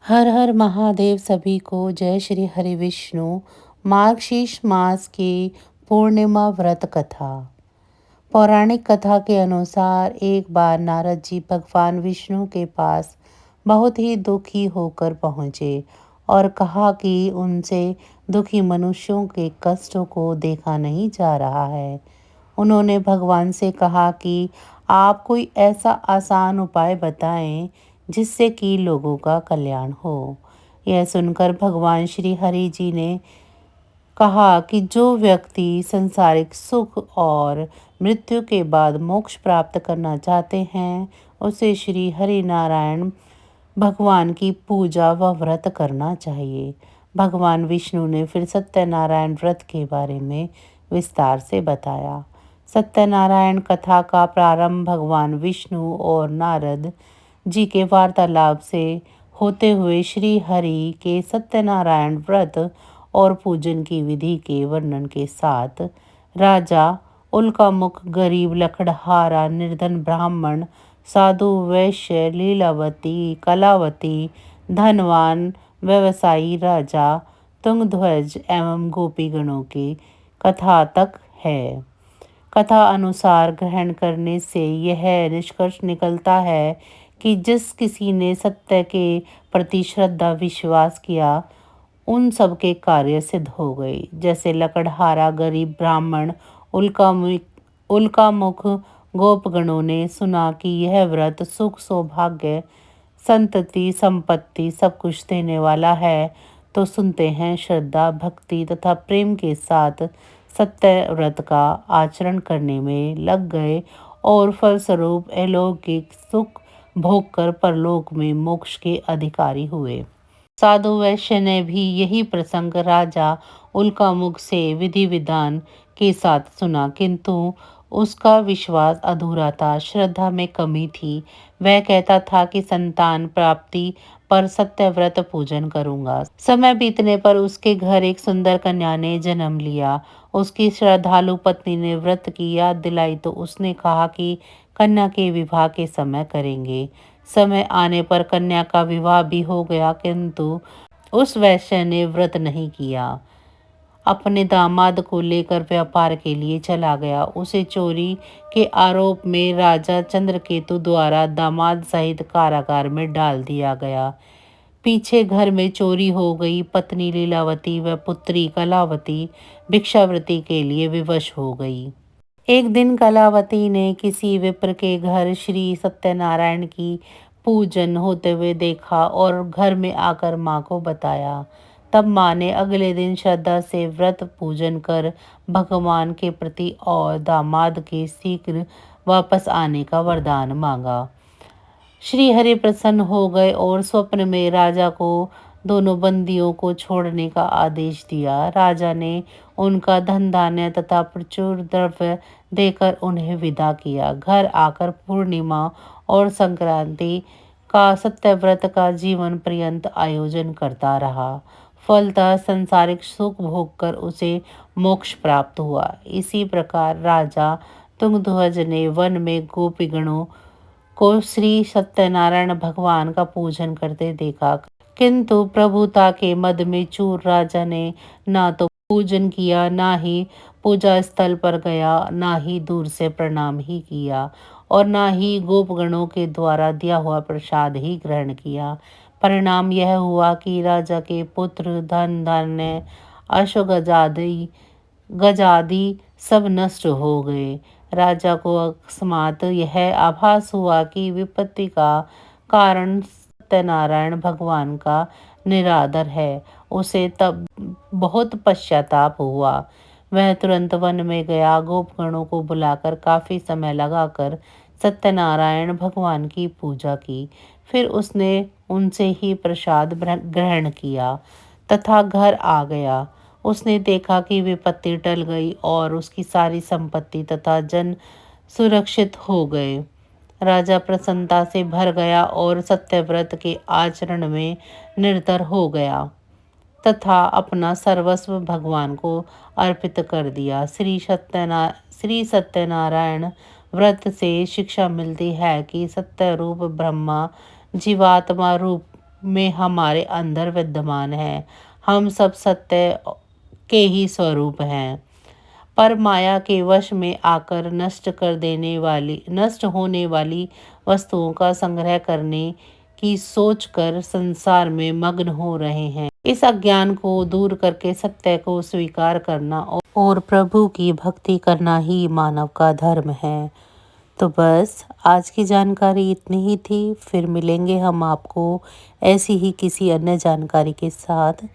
हर हर महादेव सभी को। जय श्री हरि विष्णु। मार्गशीर्ष मास की पूर्णिमा व्रत कथा। पौराणिक कथा के अनुसार एक बार नारद जी भगवान विष्णु के पास बहुत ही दुखी होकर पहुँचे और कहा कि उनसे दुखी मनुष्यों के कष्टों को देखा नहीं जा रहा है। उन्होंने भगवान से कहा कि आप कोई ऐसा आसान उपाय बताएं जिससे कि लोगों का कल्याण हो। यह सुनकर भगवान श्री हरि जी ने कहा कि जो व्यक्ति संसारिक सुख और मृत्यु के बाद मोक्ष प्राप्त करना चाहते हैं, उसे श्री हरि नारायण भगवान की पूजा व व्रत करना चाहिए। भगवान विष्णु ने फिर सत्यनारायण व्रत के बारे में विस्तार से बताया। सत्यनारायण कथा का प्रारंभ भगवान विष्णु और नारद जी के वार्तालाप से होते हुए श्री हरि के सत्यनारायण व्रत और पूजन की विधि के वर्णन के साथ राजा उल्कामुख, गरीब, लकड़हारा, निर्धन ब्राह्मण, साधु, वैश्य, लीलावती, कलावती, धनवान, व्यवसायी, राजा, तुंगध्वज एवं गोपीगणों की कथा तक है। कथा अनुसार ग्रहण करने से यह निष्कर्ष निकलता है कि जिस किसी ने सत्य के प्रति श्रद्धा विश्वास किया, उन सबके कार्य सिद्ध हो गए। जैसे लकड़हारा गरीब ब्राह्मण उल्कामुख गोपगणों ने सुना कि यह व्रत सुख, सौभाग्य, संतति, संपत्ति सब कुछ देने वाला है, तो सुनते हैं श्रद्धा, भक्ति तथा प्रेम के साथ सत्य व्रत का आचरण करने में लग गए और फलस्वरूप अलौकिक सुख भोग कर परलोक में मोक्ष के अधिकारी हुए। साधु वैश्य ने भी यही प्रसंग राजा उल्कामुख से विधि विधान के साथ सुना, किंतु उसका विश्वास अधूरा था, श्रद्धा में कमी थी। वह कहता था कि संतान प्राप्ति पर सत्यव्रत पूजन करूंगा। समय बीतने पर उसके घर एक सुंदर कन्या ने जन्म लिया। उसकी श्रद्धालु पत्नी ने व्रत की याद दिलाई तो उसने कहा कि कन्या के विवाह के समय करेंगे। समय आने पर कन्या का विवाह भी हो गया, किंतु उस वैश्य ने व्रत नहीं किया। अपने दामाद को लेकर व्यापार के लिए चला गया। उसे चोरी के आरोप में राजा चंद्रकेतु द्वारा दामाद सहित कारागार में डाल दिया गया। पीछे घर में चोरी हो गई। पत्नी लीलावती व पुत्री कलावती भिक्षावृत्ति के लिए विवश हो गई। एक दिन कलावती ने किसी विप्र के घर श्री सत्यनारायण की पूजन होते हुए देखा और घर में आकर माँ को बताया। तब माँ ने अगले दिन श्रद्धा से व्रत पूजन कर भगवान के प्रति और दामाद के शीघ्र वापस आने का वरदान मांगा। श्री हरि प्रसन्न हो गए और स्वप्न में राजा को दोनों बंदियों को छोड़ने का आदेश दिया। राजा ने उनका धन धान्य तथा प्रचुर द्रव्य देकर उन्हें विदा किया। घर आकर पूर्णिमा और संक्रांति का सत्यव्रत का जीवन पर्यंत आयोजन करता रहा। फलतः संसारिक सुख भोग कर उसे मोक्ष प्राप्त हुआ। इसी प्रकार राजा तुंगध्वज ने वन में गोपीगणों को श्री सत्यनारायण भगवान का पूजन करते देखा, किंतु प्रभुता के मद में चूर राजा ने ना तो पूजन किया, ना ही पूजा स्थल पर गया, ना ही दूर से प्रणाम ही किया और ना ही गोपगणों के द्वारा दिया हुआ प्रसाद ही ग्रहण किया। परिणाम यह हुआ कि राजा के पुत्र, धन धान्य, अश्वगजादि गजादि सब नष्ट हो गए। राजा को अकस्मात यह आभास हुआ कि विपत्ति का कारण सत्यनारायण भगवान का निरादर है। उसे तब बहुत पश्चाताप हुआ। वह तुरंत वन में गया। गोपगणों को बुलाकर काफी समय लगाकर सत्यनारायण भगवान की पूजा की। फिर उसने उनसे ही प्रसाद ग्रहण किया तथा घर आ गया। उसने देखा कि विपत्ति टल गई और उसकी सारी संपत्ति तथा जन सुरक्षित हो गए। राजा प्रसन्नता से भर गया और सत्यव्रत के आचरण में निरतर हो गया तथा अपना सर्वस्व भगवान को अर्पित कर दिया। श्री सत्यनारायण व्रत से शिक्षा मिलती है कि सत्य रूप ब्रह्मा जीवात्मा रूप में हमारे अंदर विद्यमान है। हम सब सत्य के ही स्वरूप हैं, पर माया के वश में आकर नष्ट होने वाली वस्तुओं का संग्रह करने की सोचकर संसार में मग्न हो रहे हैं। इस अज्ञान को दूर करके सत्य को स्वीकार करना और प्रभु की भक्ति करना ही मानव का धर्म है। तो बस आज की जानकारी इतनी ही थी। फिर मिलेंगे हम आपको ऐसी ही किसी अन्य जानकारी के साथ।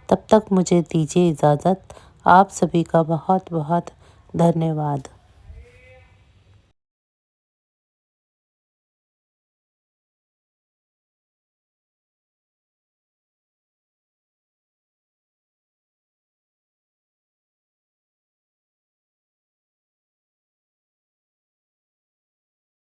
तब तक मुझे दीजिए इजाज़त। आप सभी का बहुत बहुत धन्यवाद।